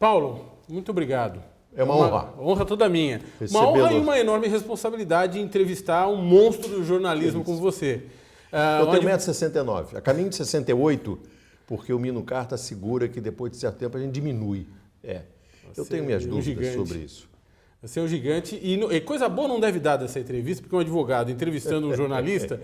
Paulo, muito obrigado. É uma honra. Honra toda minha. Uma honra e uma enorme responsabilidade de entrevistar um monstro do jornalismo como você. Eu tenho 1,69 m, a caminho de 68, porque o Mino Carta assegura que depois de certo tempo a gente diminui. Eu tenho minhas dúvidas sobre isso. Você é um gigante e coisa boa não deve dar dessa entrevista, porque um advogado entrevistando um jornalista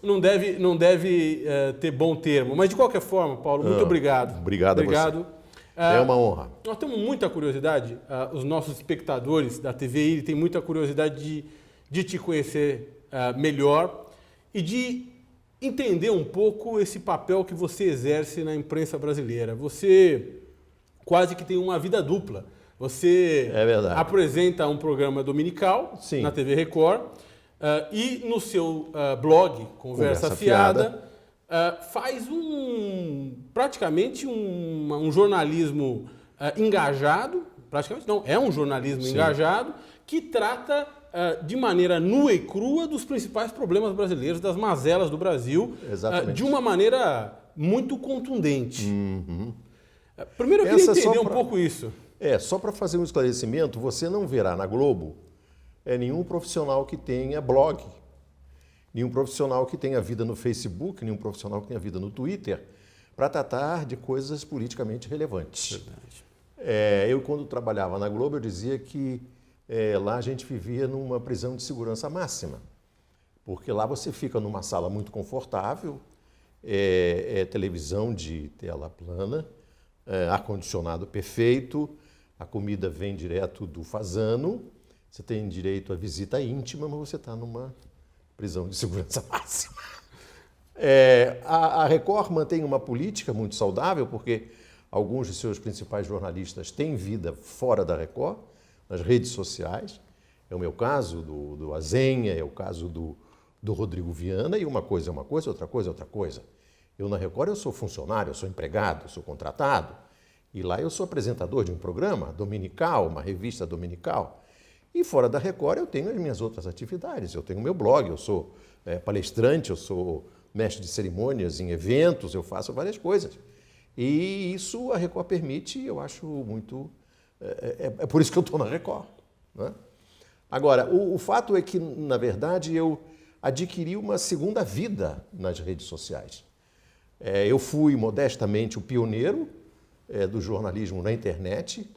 não deve ter bom termo. Mas de qualquer forma, Paulo, muito obrigado. Obrigado a você. É uma honra. Nós temos muita curiosidade, os nossos espectadores da TVI têm muita curiosidade de te conhecer melhor e de entender um pouco esse papel que você exerce na imprensa brasileira. Você quase que tem uma vida dupla. Você apresenta um programa dominical na TV Record e no seu blog, Conversa Fiada, faz praticamente um jornalismo engajado, praticamente não, é um jornalismo engajado, que trata de maneira nua e crua dos principais problemas brasileiros, das mazelas do Brasil, de uma maneira muito contundente. Primeiro eu queria entender um pouco isso. Só para fazer um esclarecimento, você não verá na Globo nenhum profissional que tenha blog, nenhum profissional que tenha vida no Facebook, nenhum profissional que tenha vida no Twitter, para tratar de coisas politicamente relevantes. Verdade. Eu, quando trabalhava na Globo, eu dizia que lá a gente vivia numa prisão de segurança máxima, porque lá você fica numa sala muito confortável, televisão de tela plana, ar-condicionado perfeito, a comida vem direto do fazano, você tem direito à visita íntima, mas você está numa prisão de segurança máxima. A Record mantém uma política muito saudável, porque alguns de seus principais jornalistas têm vida fora da Record, nas redes sociais. É o meu caso do Azenha, é o caso do Rodrigo Viana, e uma coisa é uma coisa, outra coisa é outra coisa. Eu na Record eu sou funcionário, eu sou empregado, eu sou contratado, e lá eu sou apresentador de um programa dominical, uma revista dominical. E fora da Record eu tenho as minhas outras atividades, eu tenho o meu blog, eu sou palestrante, eu sou mestre de cerimônias em eventos, eu faço várias coisas. E isso a Record permite, e eu acho muito... É por isso que eu estou na Record. Né? Agora, o fato é que, na verdade, eu adquiri uma segunda vida nas redes sociais. Eu fui, modestamente, o pioneiro do jornalismo na internet.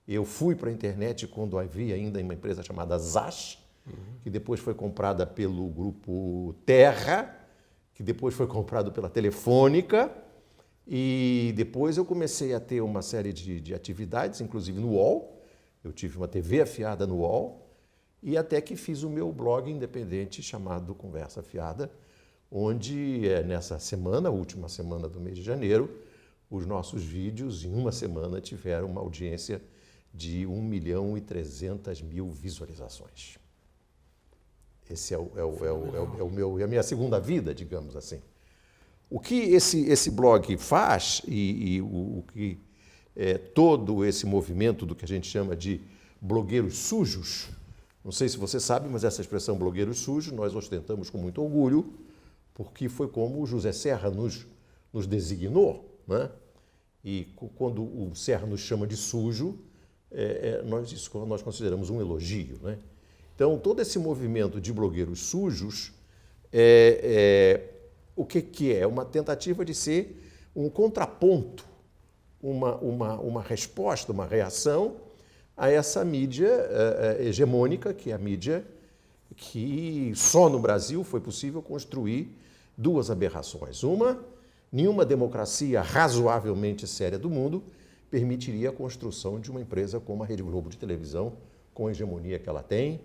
Eu fui para a internet quando havia ainda uma empresa chamada ZAS, que depois foi comprada pelo grupo Terra, que depois foi comprado pela Telefônica, e depois eu comecei a ter uma série de atividades, inclusive no UOL. Eu tive uma TV afiada no UOL, e até que fiz o meu blog independente chamado Conversa Fiada, onde nessa semana, a última semana do mês de janeiro, os nossos vídeos em uma semana tiveram uma audiência de 1.300.000 visualizações. Esse é a minha segunda vida, digamos assim. O que esse blog faz e o que todo esse movimento do que a gente chama de blogueiros sujos, não sei se você sabe, mas essa expressão blogueiros sujos nós ostentamos com muito orgulho, porque foi como o José Serra nos designou, né? E quando o Serra nos chama de sujo, nós consideramos um elogio, né? Então, todo esse movimento de blogueiros sujos o que é? Uma tentativa de ser um contraponto, uma resposta, uma reação a essa mídia hegemônica, que é a mídia que só no Brasil foi possível construir duas aberrações. Uma, nenhuma democracia razoavelmente séria do mundo permitiria a construção de uma empresa como a Rede Globo de televisão, com a hegemonia que ela tem,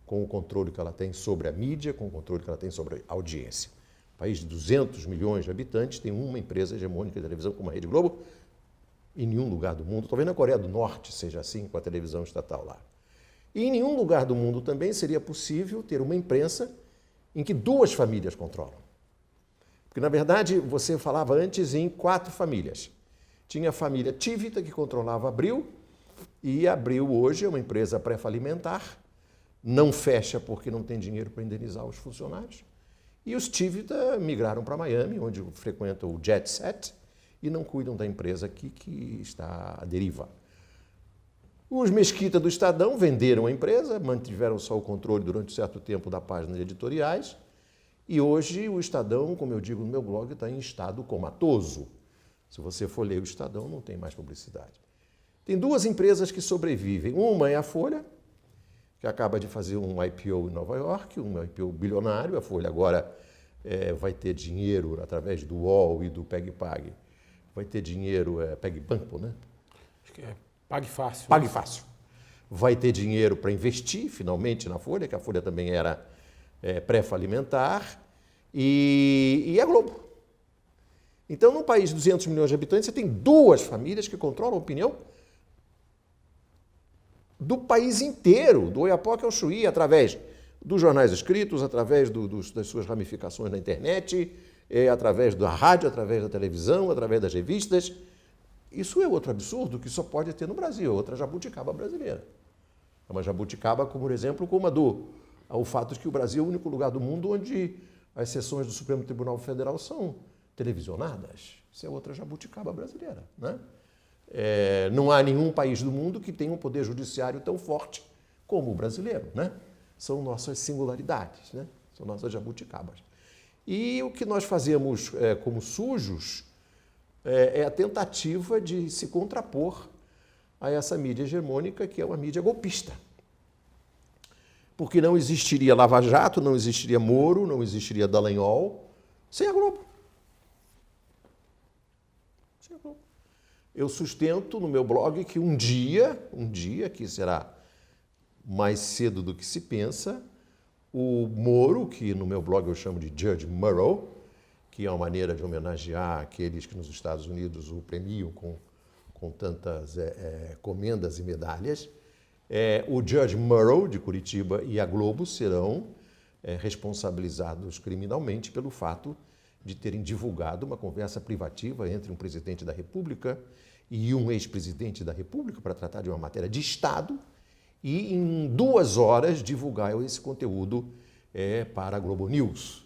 com o controle que ela tem sobre a mídia, com o controle que ela tem sobre a audiência. Um país de 200 milhões de habitantes tem uma empresa hegemônica de televisão como a Rede Globo, em nenhum lugar do mundo, talvez na Coreia do Norte seja assim, com a televisão estatal lá. E em nenhum lugar do mundo também seria possível ter uma imprensa em que duas famílias controlam. Porque, na verdade, você falava antes em 4 famílias. Tinha a família Tivita, que controlava a Abril, e a Abril hoje é uma empresa pré-falimentar, não fecha porque não tem dinheiro para indenizar os funcionários. E os Tivita migraram para Miami, onde frequentam o Jet Set, e não cuidam da empresa aqui que está à deriva. Os Mesquita do Estadão venderam a empresa, mantiveram só o controle durante um certo tempo da página de editoriais, e hoje o Estadão, como eu digo no meu blog, está em estado comatoso. Se você for ler o Estadão, não tem mais publicidade. Tem duas empresas que sobrevivem. Uma é a Folha, que acaba de fazer um IPO em Nova York, um IPO bilionário. A Folha agora vai ter dinheiro através do UOL e do PagPag. Vai ter dinheiro, PagBanco, né? Acho que é PagFácil. PagFácil. Vai ter dinheiro para investir, finalmente, na Folha, que a Folha também era pré-falimentar, e a Globo. Então, num país de 200 milhões de habitantes, você tem duas famílias que controlam a opinião do país inteiro, do Oiapoque ao Chuí, através dos jornais escritos, através das suas ramificações na internet, através da rádio, através da televisão, através das revistas. Isso é outro absurdo que só pode ter no Brasil, outra jabuticaba brasileira. É uma jabuticaba, por exemplo, como o fato de que o Brasil é o único lugar do mundo onde as sessões do Supremo Tribunal Federal são televisionadas. Isso é outra jabuticaba brasileira, né? Não há nenhum país do mundo que tenha um poder judiciário tão forte como o brasileiro, né? São nossas singularidades, né? São nossas jabuticabas. E o que nós fazemos como sujos é a tentativa de se contrapor a essa mídia hegemônica, que é uma mídia golpista. Porque não existiria Lava Jato, não existiria Moro, não existiria Dallagnol sem a Globo. Sem a Globo. Eu sustento no meu blog que um dia, que será mais cedo do que se pensa, o Moro, que no meu blog eu chamo de Judge Murrow, que é uma maneira de homenagear aqueles que nos Estados Unidos o premiam com tantas comendas e medalhas, o Judge Murrow, de Curitiba, e a Globo serão responsabilizados criminalmente pelo fato de terem divulgado uma conversa privativa entre um presidente da República e um ex-presidente da República para tratar de uma matéria de Estado e em 2 horas divulgar esse conteúdo para a Globo News.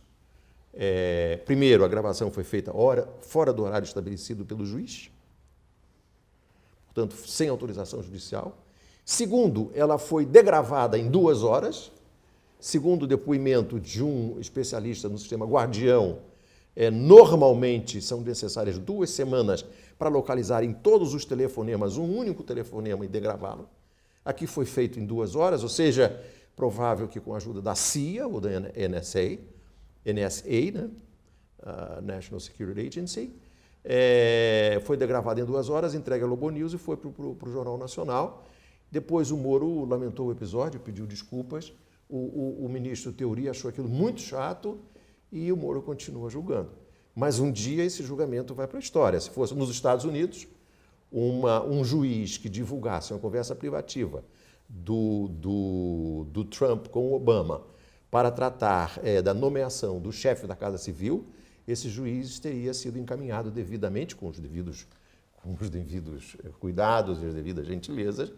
Primeiro, a gravação foi feita fora do horário estabelecido pelo juiz, portanto, sem autorização judicial. Segundo, ela foi degravada em 2 horas. Segundo o depoimento de um especialista no sistema Guardião, normalmente são necessárias 2 semanas para localizar em todos os telefonemas um único telefonema e degravá-lo. Aqui foi feito em 2 horas, ou seja, provável que com a ajuda da CIA ou da NSA, né? National Security Agency, foi degravado em 2 horas, entregue à Globo News e foi para o Jornal Nacional. Depois o Moro lamentou o episódio, pediu desculpas. O ministro Teori achou aquilo muito chato e o Moro continua julgando. Mas um dia esse julgamento vai para a história. Se fosse nos Estados Unidos, um juiz que divulgasse uma conversa privativa do Trump com o Obama para tratar da nomeação do chefe da Casa Civil, esse juiz teria sido encaminhado devidamente, com os devidos cuidados e as devidas gentilezas,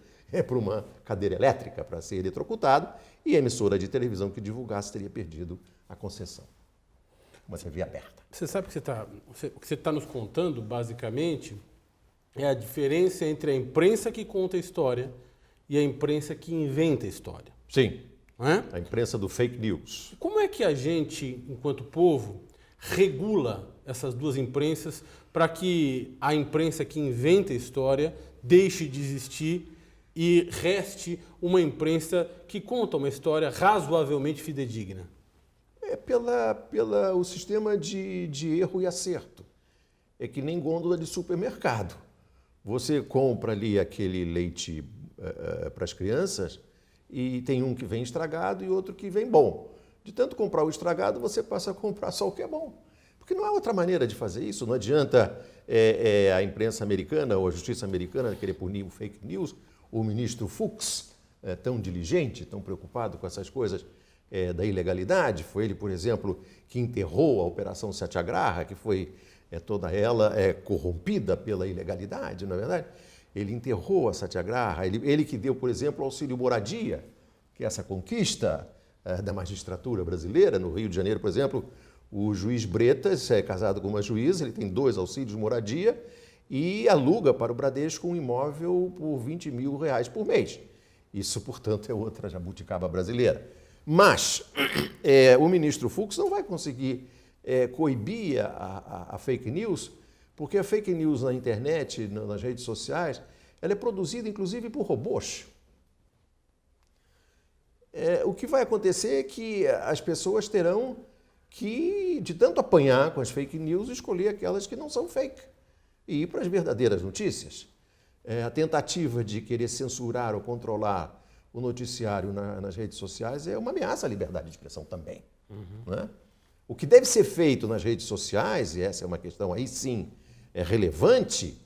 para uma cadeira elétrica para ser eletrocutado, e a emissora de televisão que divulgasse teria perdido a concessão. Uma TV aberta. Você sabe que o que você está nos contando, basicamente, é a diferença entre a imprensa que conta a história e a imprensa que inventa a história. Sim. Não é? A imprensa do fake news. Como é que a gente, enquanto povo, regula essas duas imprensas para que a imprensa que inventa a história deixe de existir e reste uma imprensa que conta uma história razoavelmente fidedigna? Pelo sistema de erro e acerto. É que nem gôndola de supermercado. Você compra ali aquele leite para as crianças e tem um que vem estragado e outro que vem bom. De tanto comprar o estragado, você passa a comprar só o que é bom. Porque não há outra maneira de fazer isso. Não adianta a imprensa americana ou a justiça americana querer punir o fake news. O ministro Fuchs, tão diligente, tão preocupado com essas coisas da ilegalidade. Foi ele, por exemplo, que enterrou a Operação Satyagraha, que foi toda ela corrompida pela ilegalidade, não é verdade? Ele enterrou a Satyagraha, ele que deu, por exemplo, auxílio moradia, que é essa conquista da magistratura brasileira. No Rio de Janeiro, por exemplo, o juiz Bretas é casado com uma juíza, ele tem 2 auxílios moradia e aluga para o Bradesco um imóvel por R$20 mil por mês. Isso, portanto, é outra jabuticaba brasileira. Mas o ministro Fux não vai conseguir coibir a fake news, porque a fake news na internet, nas redes sociais, ela é produzida, inclusive, por robôs. O que vai acontecer é que as pessoas terão que, de tanto apanhar com as fake news, escolher aquelas que não são fake e ir para as verdadeiras notícias. A tentativa de querer censurar ou controlar o noticiário nas redes sociais é uma ameaça à liberdade de expressão também. Né? O que deve ser feito nas redes sociais, e essa é uma questão aí sim relevante,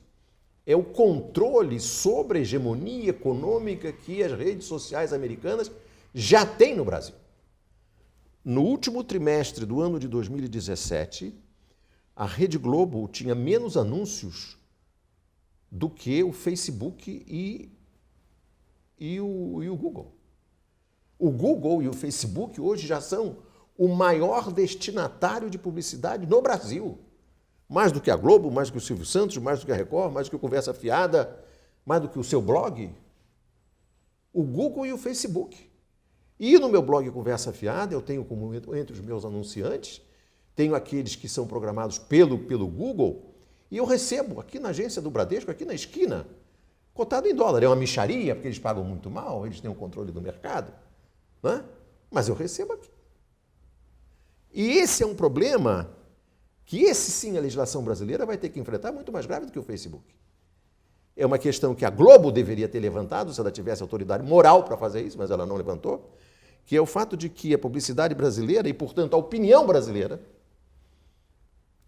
é o controle sobre a hegemonia econômica que as redes sociais americanas já têm no Brasil. No último trimestre do ano de 2017, a Rede Globo tinha menos anúncios do que o Facebook e o Google. O Google e o Facebook hoje já são o maior destinatário de publicidade no Brasil. Mais do que a Globo, mais do que o Silvio Santos, mais do que a Record, mais do que o Conversa Fiada, mais do que o seu blog. O Google e o Facebook. E no meu blog Conversa Fiada, eu tenho como entre os meus anunciantes, tenho aqueles que são programados pelo Google, e eu recebo aqui na agência do Bradesco, aqui na esquina, cotado em dólar. É uma mixaria, porque eles pagam muito mal, eles têm o controle do mercado, né? Mas eu recebo aqui. E esse é um problema que esse sim a legislação brasileira vai ter que enfrentar muito mais grave do que o Facebook. É uma questão que a Globo deveria ter levantado, se ela tivesse autoridade moral para fazer isso, mas ela não levantou, que é o fato de que a publicidade brasileira e, portanto, a opinião brasileira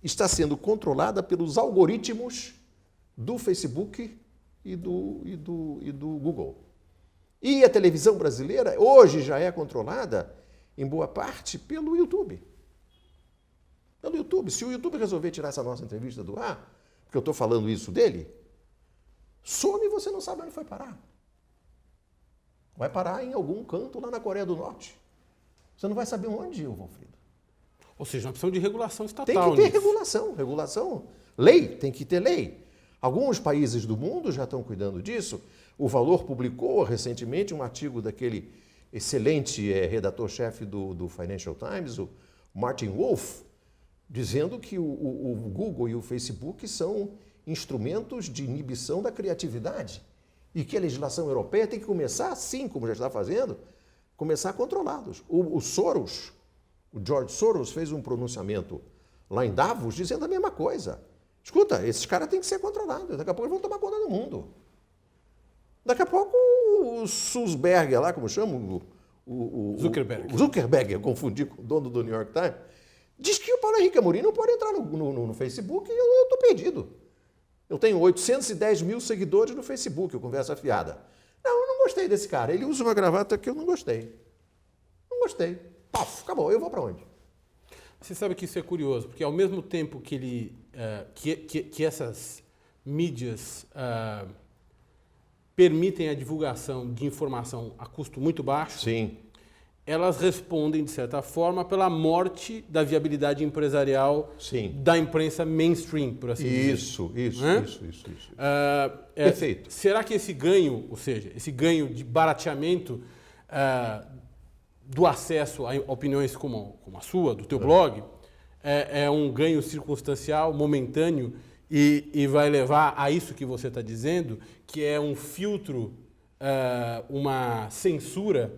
está sendo controlada pelos algoritmos do Facebook e do Google. E a televisão brasileira hoje já é controlada, em boa parte, pelo YouTube. Pelo YouTube. Se o YouTube resolver tirar essa nossa entrevista do ar, porque eu estou falando isso dele, some e você não sabe onde foi parar. Vai parar em algum canto lá na Coreia do Norte. Você não vai saber onde, Valfrido. Ou seja, uma opção de regulação estatal. Tem que ter regulação. Lei, tem que ter lei. Alguns países do mundo já estão cuidando disso. O Valor publicou recentemente um artigo daquele excelente redator-chefe do Financial Times, o Martin Wolf, dizendo que o Google e o Facebook são instrumentos de inibição da criatividade e que a legislação europeia tem que começar, assim como já está fazendo, começar a controlá-los. O George Soros fez um pronunciamento lá em Davos dizendo a mesma coisa. Escuta, esses caras têm que ser controlados, daqui a pouco eles vão tomar conta do mundo. Daqui a pouco o Sulzberg, lá, como chama? Zuckerberg, eu confundi com o dono do New York Times, diz que o Paulo Henrique Amorim não pode entrar no Facebook e eu estou perdido. Eu tenho 810 mil seguidores no Facebook, eu Conversa Fiada. Não, eu não gostei desse cara. Ele usa uma gravata que eu não gostei. Não gostei. Paf, acabou. Eu vou para onde? Você sabe que isso é curioso, porque ao mesmo tempo que ele, que essas mídias permitem a divulgação de informação a custo muito baixo, sim, elas respondem, de certa forma, pela morte da viabilidade empresarial da imprensa mainstream, por assim dizer. Isso. Perfeito. Será que esse ganho, ou seja, esse ganho de barateamento do acesso a opiniões como a sua, do teu blog, é um ganho circunstancial, momentâneo, e vai levar a isso que você está dizendo, que é um filtro, uma censura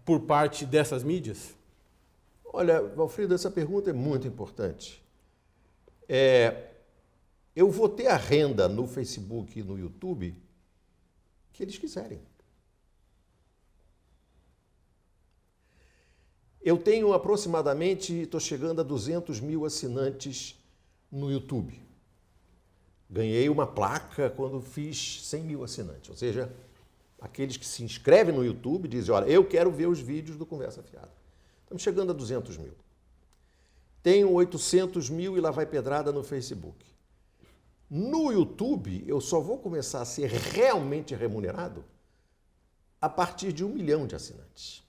por parte dessas mídias? Olha, Valfrido, essa pergunta é muito importante. Eu vou ter a renda no Facebook e no YouTube que eles quiserem. Eu tenho aproximadamente, estou chegando a 200 mil assinantes no YouTube. Ganhei uma placa quando fiz 100 mil assinantes, ou seja, aqueles que se inscrevem no YouTube dizem, olha, eu quero ver os vídeos do Conversa Fiada. Estamos chegando a 200 mil. Tenho 800 mil e lá vai pedrada no Facebook. No YouTube, eu só vou começar a ser realmente remunerado a partir de 1 milhão de assinantes.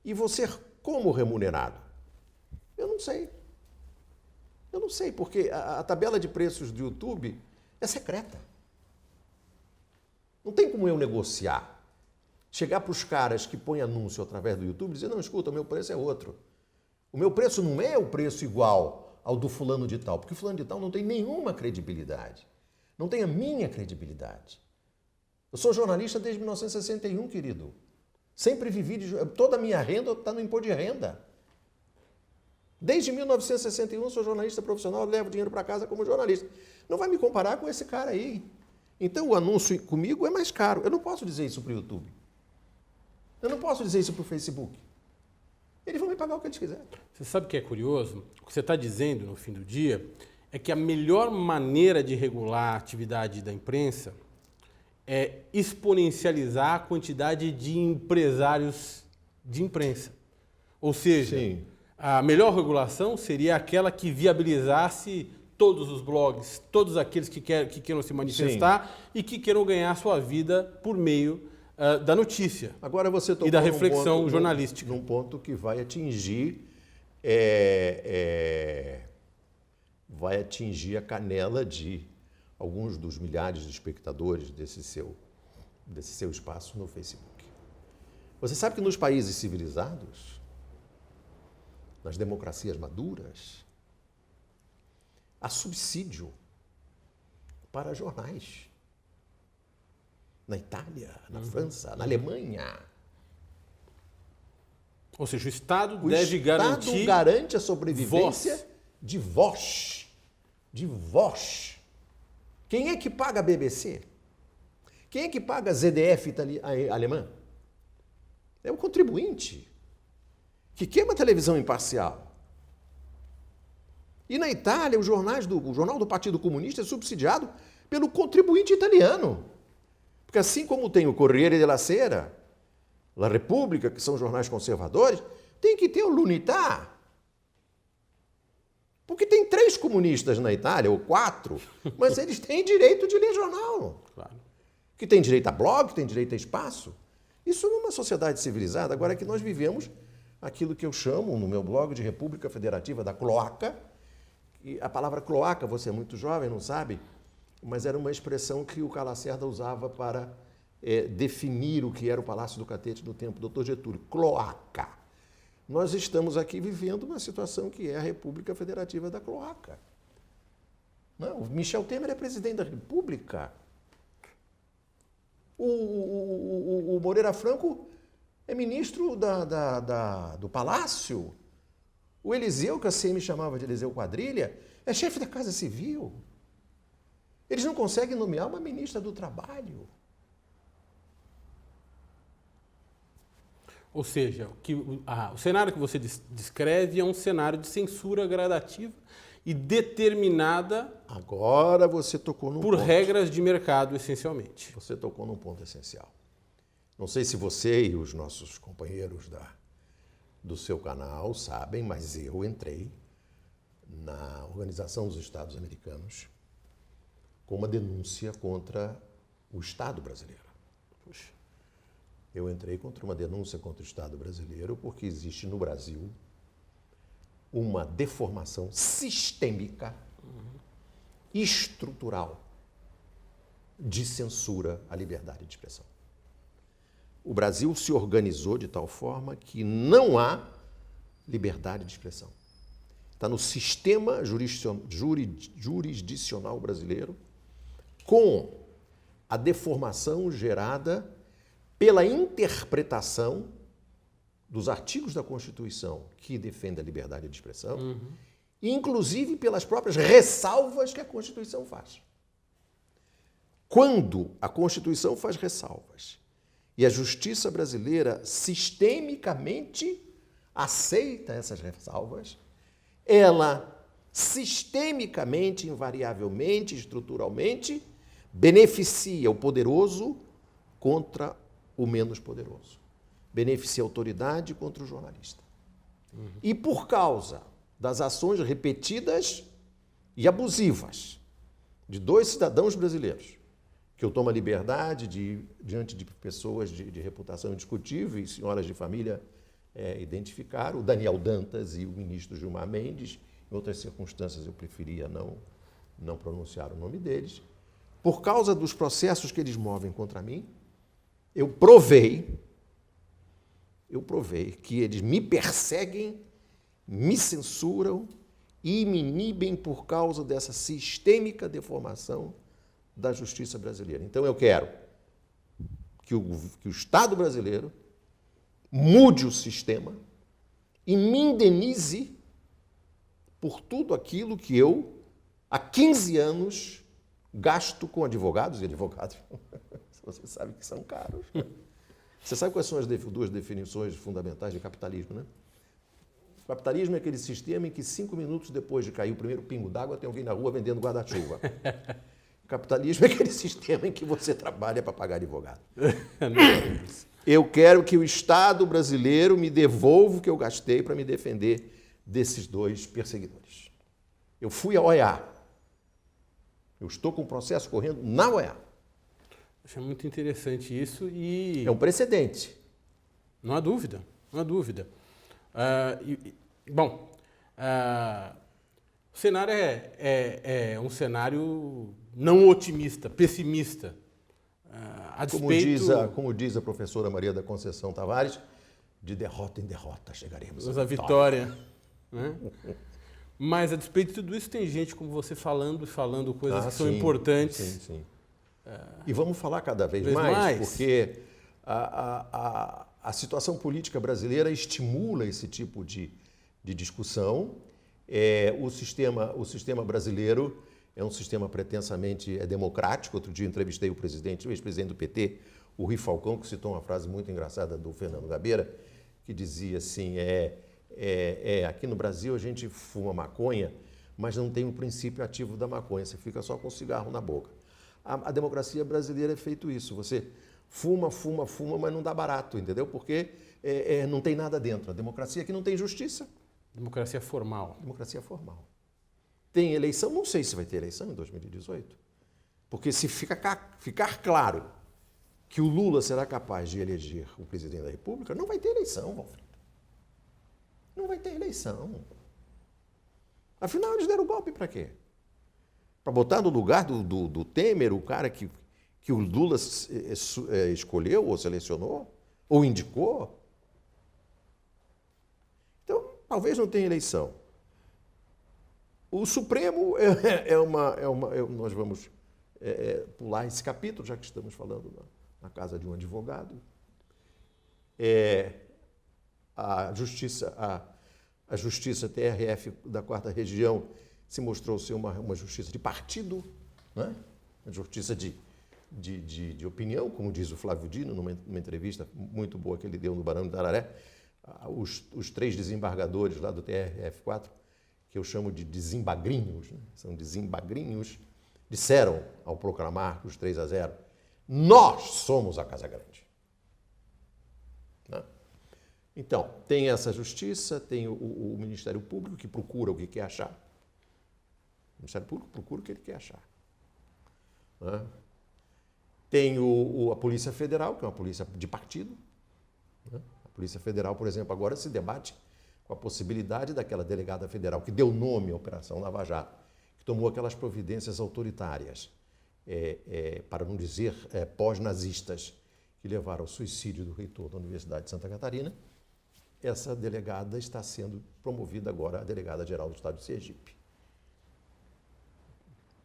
E vou ser como remunerado? Eu não sei. Eu não sei, porque a tabela de preços do YouTube é secreta. Não tem como eu negociar. Chegar para os caras que põem anúncio através do YouTube e dizer, não, escuta, o meu preço é outro. O meu preço não é o preço igual ao do fulano de tal, porque o fulano de tal não tem nenhuma credibilidade. Não tem a minha credibilidade. Eu sou jornalista desde 1961, querido. Sempre vivi toda a minha renda está no imposto de renda. Desde 1961 sou jornalista profissional, levo dinheiro para casa como jornalista. Não vai me comparar com esse cara aí. Então o anúncio comigo é mais caro. Eu não posso dizer isso para o YouTube. Eu não posso dizer isso para o Facebook. Eles vão me pagar o que eles quiserem. Você sabe o que é curioso? O que você está dizendo no fim do dia é que a melhor maneira de regular a atividade da imprensa é exponencializar a quantidade de empresários de imprensa. Ou seja, Sim. A melhor regulação seria aquela que viabilizasse todos os blogs, todos aqueles que queiram se manifestar Sim. e que queiram ganhar sua vida por meio da notícia. Agora você tocou e da reflexão ponto, jornalística. Num ponto que vai atingir a canela de alguns dos milhares de espectadores desse seu espaço no Facebook. Você sabe que nos países civilizados, nas democracias maduras, há subsídio para jornais. Na Itália, na França, na Alemanha. Ou seja, o Estado deve garantir... O Estado garante a sobrevivência voz. de voz. De voz. Quem é que paga a BBC? Quem é que paga a ZDF alemã? É o contribuinte, que quer uma televisão imparcial. E na Itália, o jornal do Partido Comunista é subsidiado pelo contribuinte italiano. Porque assim como tem o Corriere della Sera, La Repubblica, que são jornais conservadores, tem que ter o l'Unità. Porque tem 3 comunistas na Itália, ou 4, mas eles têm direito de ler jornal. Claro. Que tem direito a blog, que tem direito a espaço. Isso numa sociedade civilizada. Agora que nós vivemos aquilo que eu chamo, no meu blog, de República Federativa da Cloaca. E a palavra cloaca, você é muito jovem, não sabe, mas era uma expressão que o Lacerda usava para definir o que era o Palácio do Catete no tempo do Dr. Getúlio. Cloaca. Nós estamos aqui vivendo uma situação que é a República Federativa da Cloaca. Não, o Michel Temer é presidente da República. O Moreira Franco é ministro do Palácio. O Eliseu, que a CM chamava de Eliseu Quadrilha, é chefe da Casa Civil. Eles não conseguem nomear uma ministra do Trabalho. Ou seja, o cenário que você descreve é um cenário de censura gradativa e determinada Agora você tocou num por ponto. regras de mercado, essencialmente. Você tocou num ponto essencial. Não sei se você e os nossos companheiros do seu canal sabem, mas eu entrei na Organização dos Estados Americanos com uma denúncia contra o Estado brasileiro. Puxa. Eu entrei contra uma denúncia contra o Estado brasileiro porque existe no Brasil uma deformação sistêmica, estrutural, de censura à liberdade de expressão. O Brasil se organizou de tal forma que não há liberdade de expressão. Está no sistema jurisdicional brasileiro, com a deformação gerada pela interpretação dos artigos da Constituição que defendem a liberdade de expressão, e inclusive pelas próprias ressalvas que a Constituição faz. Quando a Constituição faz ressalvas e a justiça brasileira sistemicamente aceita essas ressalvas, ela sistemicamente, invariavelmente, estruturalmente, beneficia o poderoso contra o menos poderoso. Beneficia a autoridade contra o jornalista. E por causa das ações repetidas e abusivas de 2 cidadãos brasileiros, que eu tomo a liberdade de, diante de pessoas de reputação indiscutível e senhoras de família identificar, o Daniel Dantas e o ministro Gilmar Mendes. Em outras circunstâncias eu preferia não pronunciar o nome deles. por causa dos processos que eles movem contra mim, eu provei que eles me perseguem, me censuram e me inibem por causa dessa sistêmica deformação da justiça brasileira. Então eu quero que o Estado brasileiro mude o sistema e me indenize por tudo aquilo que eu, há 15 anos, gasto com advogados, e advogados, você sabe que são caros. Você sabe quais são as duas definições fundamentais de capitalismo, né? O capitalismo é aquele sistema em que 5 minutos depois de cair o primeiro pingo d'água tem alguém na rua vendendo guarda-chuva. O capitalismo é aquele sistema em que você trabalha para pagar advogado. Eu quero que o Estado brasileiro me devolva o que eu gastei para me defender desses dois perseguidores. Eu fui à OEA. Eu estou com o processo correndo na OEA. Acho muito interessante isso e... É um precedente. Não há dúvida, não há dúvida. O cenário é um cenário não otimista, pessimista. A despeito... como diz a professora Maria da Conceição Tavares, de derrota em derrota chegaremos à vitória. Né? Mas, a despeito de tudo isso, tem gente como você falando coisas que são importantes. Sim. E vamos falar cada vez mais, porque a situação política brasileira estimula esse tipo de discussão. O sistema brasileiro é um sistema pretensamente democrático. Outro dia eu entrevistei o ex-presidente do PT, o Rui Falcão, que citou uma frase muito engraçada do Fernando Gabeira, que dizia assim, aqui no Brasil a gente fuma maconha, mas não tem o princípio ativo da maconha, você fica só com o cigarro na boca. A democracia brasileira é feito isso, você fuma, mas não dá barato, entendeu? Porque não tem nada dentro. A democracia aqui não tem justiça. Democracia formal. Democracia formal. Tem eleição? Não sei se vai ter eleição em 2018. Porque se ficar claro que o Lula será capaz de eleger o presidente da República, não vai ter eleição, Valfrido. Não vai ter eleição. Afinal, eles deram golpe para quê? Para botar no lugar do Temer o cara que o Lula escolheu ou selecionou ou indicou? Então, talvez não tenha eleição. O Supremo nós vamos pular esse capítulo, já que estamos falando na casa de um advogado. A justiça TRF da 4ª Região se mostrou ser uma justiça de partido, né? Uma justiça de opinião, como diz o Flávio Dino, numa entrevista muito boa que ele deu no Barão de Tararé. Os 3 desembargadores lá do TRF4, que eu chamo de desembagrinhos, né? São desembagrinhos, disseram ao proclamar os 3-0, nós somos a Casa Grande. Né? Então, tem essa justiça, tem o Ministério Público, que procura o que quer achar. O Ministério Público procura o que ele quer achar. Né? Tem a Polícia Federal, que é uma polícia de partido. Né? A Polícia Federal, por exemplo, agora se debate com a possibilidade daquela delegada federal que deu nome à Operação Lava Jato, que tomou aquelas providências autoritárias, para não dizer pós-nazistas, que levaram ao suicídio do reitor da Universidade de Santa Catarina. Essa delegada está sendo promovida agora a delegada-geral do Estado de Sergipe.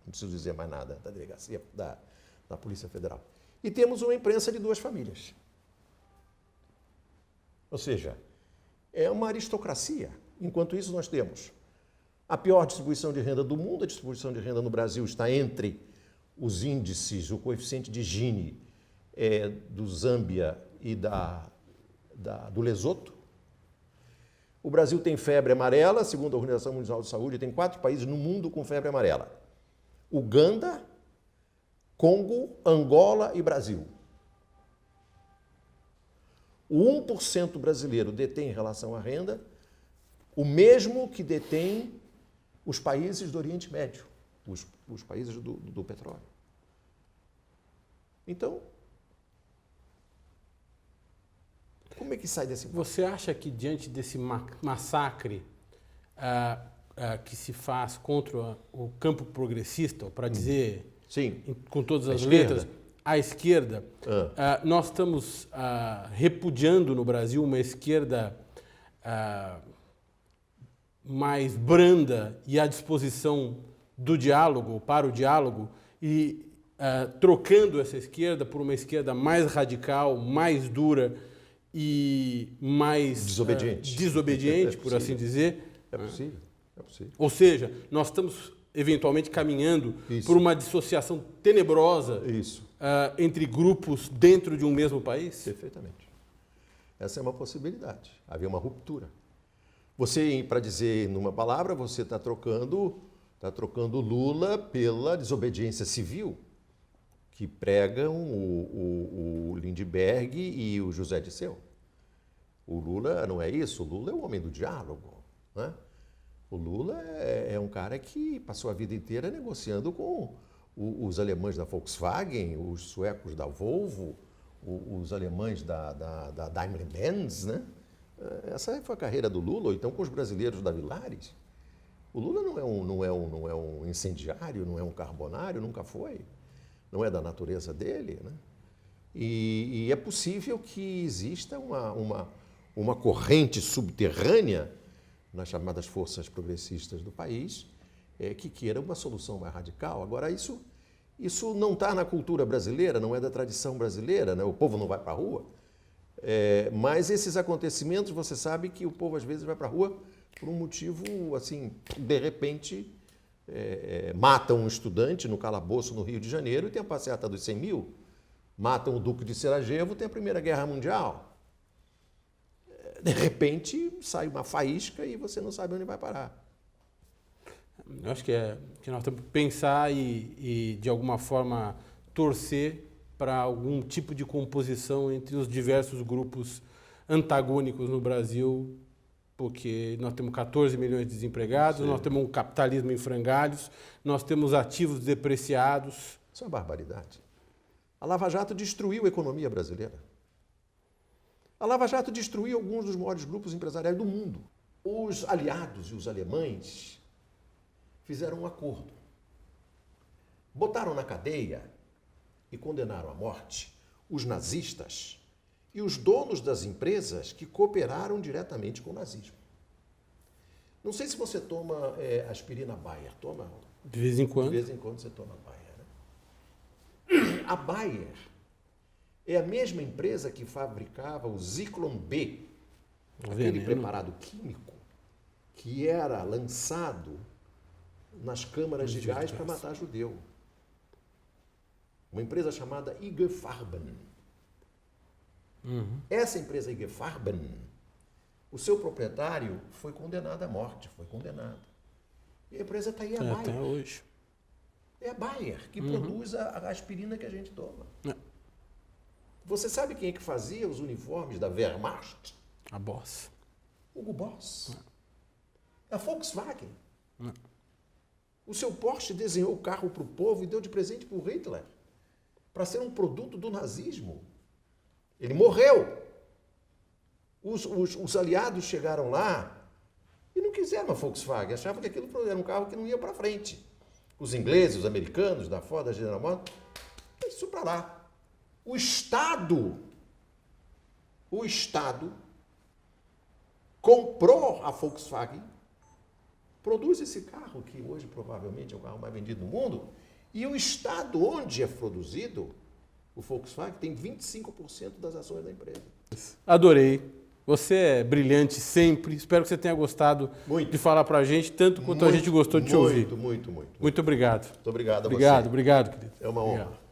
Não preciso dizer mais nada da delegacia da Polícia Federal. E temos uma imprensa de 2 famílias. Ou seja, é uma aristocracia. Enquanto isso, nós temos a pior distribuição de renda do mundo. A distribuição de renda no Brasil está entre os índices, o coeficiente de Gini do Zâmbia e do Lesoto. O Brasil tem febre amarela, segundo a Organização Mundial de Saúde, tem 4 países no mundo com febre amarela. Uganda, Congo, Angola e Brasil. O 1% brasileiro detém em relação à renda o mesmo que detém os países do Oriente Médio, os países do petróleo. Então, como é que sai desse... Você acha que diante desse massacre que se faz contra o campo progressista, para dizer Sim. com todas À as esquerda. letras, à esquerda, nós estamos repudiando no Brasil uma esquerda mais branda e à disposição do diálogo, para o diálogo, e trocando essa esquerda por uma esquerda mais radical, mais dura e mais desobediente, por assim dizer. É possível, é possível. Ou seja, nós estamos eventualmente caminhando por uma dissociação tenebrosa entre grupos dentro de um mesmo país? Perfeitamente. Essa é uma possibilidade. Havia uma ruptura. Você, para dizer numa palavra, você está trocando Lula pela desobediência civil que pregam o Lindbergh e o José Dirceu. O Lula não é isso, o Lula é o homem do diálogo, né? O Lula é um cara que passou a vida inteira negociando com os alemães da Volkswagen, os suecos da Volvo, os alemães da Daimler-Benz, né? Essa foi a carreira do Lula, ou então com os brasileiros da Villares. O Lula não é um incendiário, não é um carbonário, nunca foi. Não é da natureza dele, né? E é possível que exista uma corrente subterrânea nas chamadas forças progressistas do país que queira uma solução mais radical. Agora, isso não está na cultura brasileira, não é da tradição brasileira, né? O povo não vai para a rua. Mas esses acontecimentos, você sabe que o povo às vezes vai para a rua por um motivo, assim, de repente, matam um estudante no calabouço no Rio de Janeiro e tem a passeata dos 100 mil, matam o Duque de Sarajevo, tem a Primeira Guerra Mundial. De repente, sai uma faísca e você não sabe onde vai parar. Eu acho que nós temos que pensar e, de alguma forma, torcer para algum tipo de composição entre os diversos grupos antagônicos no Brasil, porque nós temos 14 milhões de desempregados, nós temos um capitalismo em frangalhos, nós temos ativos depreciados. Isso é uma barbaridade. A Lava Jato destruiu a economia brasileira. A Lava Jato destruiu alguns dos maiores grupos empresariais do mundo. Os aliados e os alemães fizeram um acordo. Botaram na cadeia e condenaram à morte os nazistas e os donos das empresas que cooperaram diretamente com o nazismo. Não sei se você toma aspirina Bayer. Toma? De vez em quando. De vez em quando você toma Bayer, né? A Bayer é a mesma empresa que fabricava o Zyklon B, aquele preparado químico que era lançado nas câmaras de gás para matar judeu. Uma empresa chamada IG Farben. Essa empresa IG Farben, o seu proprietário foi condenado à morte, foi condenado. E a empresa está aí, a Bayer. Até hoje. É a Bayer que produz a aspirina que a gente toma. Você sabe quem é que fazia os uniformes da Wehrmacht? A Boss. Hugo Boss. A Volkswagen. O seu Porsche desenhou o carro para o povo e deu de presente para o Hitler, para ser um produto do nazismo. Ele morreu. Os aliados chegaram lá e não quiseram a Volkswagen, achavam que aquilo era um carro que não ia para frente. Os ingleses, os americanos, da Ford, da General Motors, isso para lá. O Estado comprou a Volkswagen, produz esse carro, que hoje provavelmente é o carro mais vendido no mundo, e o Estado onde é produzido, o Volkswagen, tem 25% das ações da empresa. Adorei. Você é brilhante sempre. Espero que você tenha gostado Muito. de falar para a gente, tanto quanto a gente gostou de te ouvir. Muito. Muito obrigado. Muito obrigado a você. Obrigado, querido. É uma honra. Obrigado.